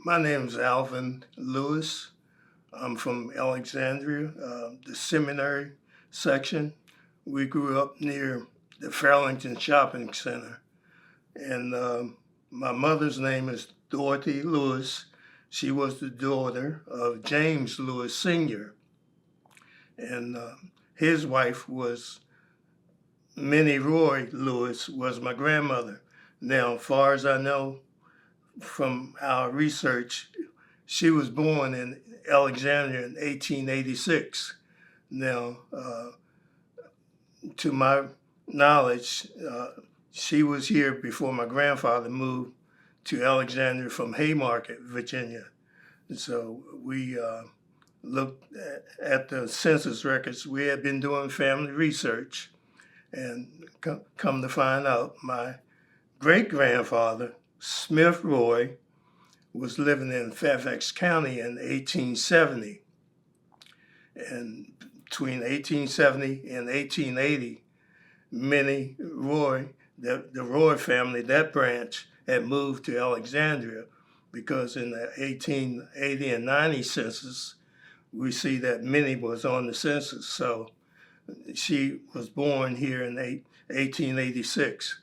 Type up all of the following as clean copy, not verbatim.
My name is Alvin Lewis. I'm from Alexandria, the seminary section. We grew up near the Fairlington Shopping Center. And my mother's name is Dorothy Lewis. She was the daughter of James Lewis Sr. And his wife was Minnie Roy Lewis, was my grandmother. Now, as far as I know from our research, she was born in Alexandria in 1886. Now, to my knowledge, she was here before my grandfather moved to Alexandria from Haymarket, Virginia. And so we looked at the census records. We had been doing family research, and come to find out, my great grandfather, Smith Roy, was living in Fairfax County in 1870. And between 1870 and 1880, Minnie Roy, the Roy family, that branch, had moved to Alexandria because in the 1880 and 90 census, we see that Minnie was on the census. So she was born here in 1886.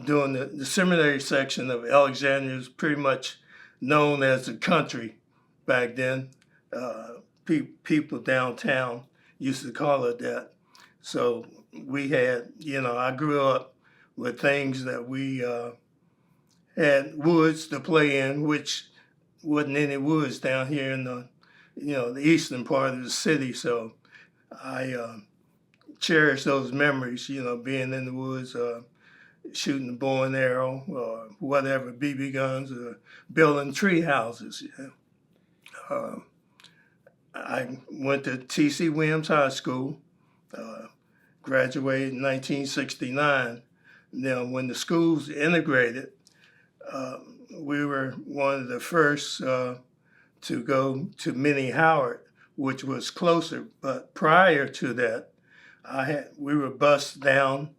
During the seminary section of Alexandria was pretty much known as the country back then. People downtown used to call it that. So we had, I grew up with things that we had woods to play in, which wasn't any woods down here in the eastern part of the city. So I cherish those memories, being in the woods, shooting the bow and arrow or whatever, BB guns, or building tree houses. I went to T.C. Williams High School, graduated in 1969. Now, when the schools integrated, we were one of the first to go to Minnie Howard, which was closer. But prior to that, we were bused down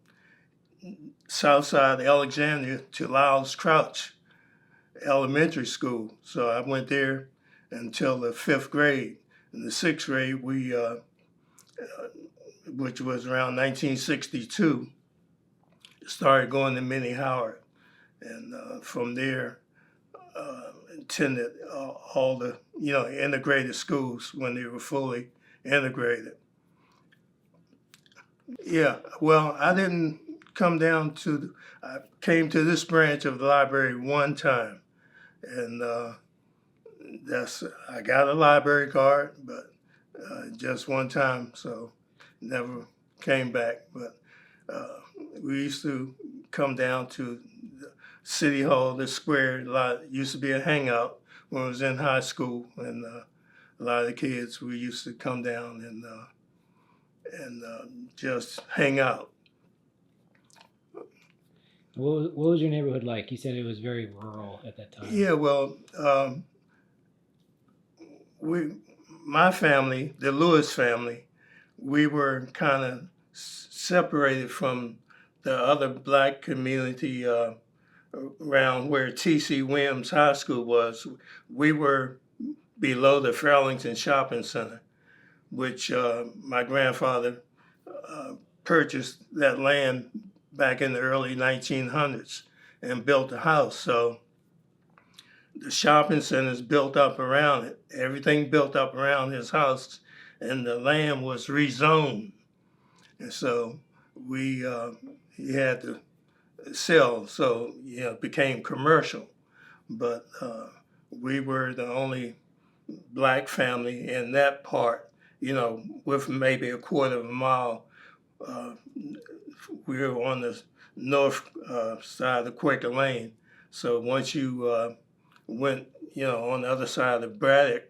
south side of Alexandria to Lyles Crouch Elementary School. So I went there until the 5th grade. In the 6th grade, we, which was around 1962, started going to Minnie Howard. And from there, attended all the, integrated schools when they were fully integrated. Yeah, well, I didn't come down I came to this branch of the library one time. And I got a library card, but just one time, so never came back. But we used to come down to the City Hall, the square. Used to be a hangout when I was in high school, and a lot of the kids, we used to come down and just hang out. What was your neighborhood like? You said it was very rural at that time. Yeah, well, my family, the Lewis family, we were kind of separated from the other black community around where T.C. Williams High School was. We were below the Fairlington Shopping Center, which my grandfather purchased that land back in the early 1900s and built a house. So the shopping center's built up around it. Everything built up around his house, and the land was rezoned. And so he had to sell, so it became commercial. But we were the only black family in that part, with maybe a quarter of a mile. We were on the north side of Quaker Lane. So once you went, on the other side of Braddock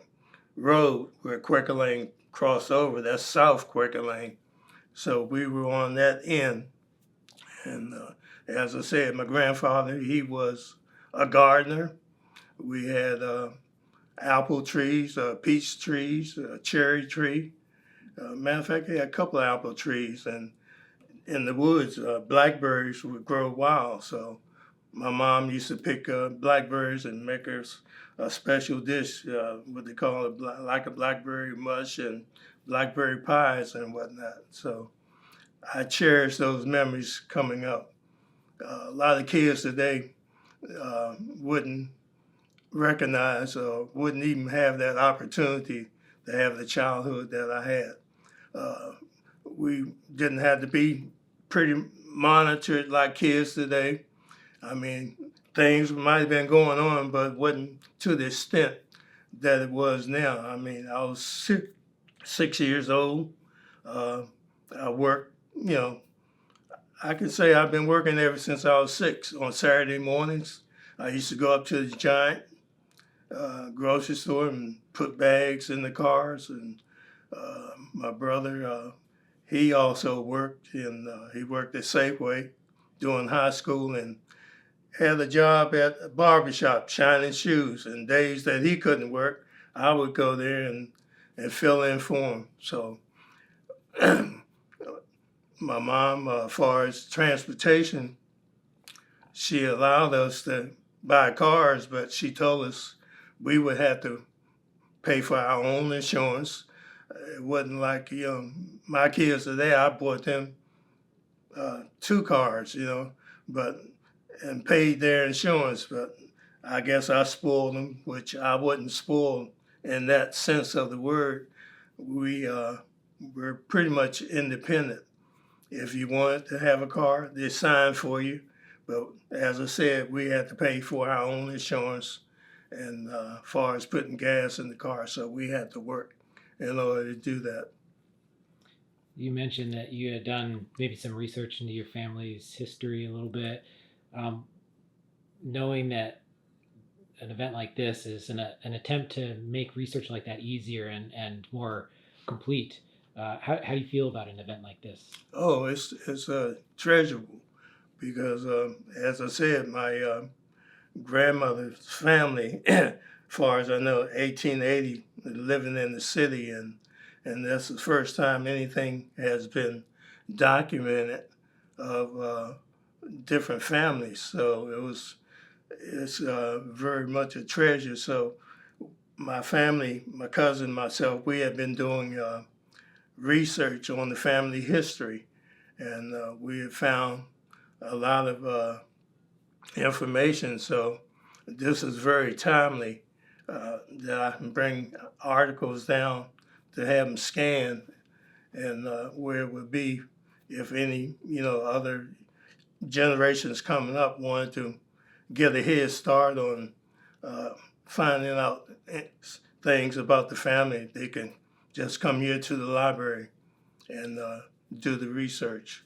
Road, where Quaker Lane crossed over, that's South Quaker Lane. So we were on that end. And as I said, my grandfather, he was a gardener. We had apple trees, peach trees, a cherry tree. Matter of fact, he had a couple of apple trees. And in the woods, blackberries would grow wild. So My mom used to pick blackberries and make us a special dish, what they call it, like a blackberry mush and blackberry pies and whatnot. So I cherish those memories coming up. A lot of kids today wouldn't recognize or wouldn't even have that opportunity to have the childhood that I had. Uh, we didn't have to be pretty monitored like kids today. I mean, things might have been going on, but wasn't to the extent that it was now. I mean, I was 6 years old. Uh, I worked, I can say I've been working ever since I was 6 on Saturday mornings. I used to go up to the giant grocery store and put bags in the cars. And my brother, he also worked he worked at Safeway during high school and had a job at a barbershop shining shoes. And days that he couldn't work, I would go there and fill in for him. So my mom, as far as transportation, she allowed us to buy cars, but she told us we would have to pay for our own insurance. It wasn't like, my kids today, I bought them 2 cars, but and paid their insurance. But I guess I spoiled them, which I wasn't spoiled in that sense of the word. We were pretty much independent. If you wanted to have a car, they signed for you. But as I said, we had to pay for our own insurance and as far as putting gas in the car. So we had to work in order to do that. You mentioned that you had done maybe some research into your family's history a little bit. Um, Knowing that an event like this is an attempt to make research like that easier and more complete, how do you feel about an event like this? Oh, it's treasurable because, as I said, my grandmother's family, as far as I know, 1880, living in the city, and that's the first time anything has been documented of different families. So it's very much a treasure. So my family, my cousin, myself, we have been doing research on the family history, and we have found a lot of information. So this is very timely that I can bring articles down to have them scanned and where it would be if any, other generations coming up wanted to get a head start on uh, finding out things about the family. They can just come here to the library and do the research.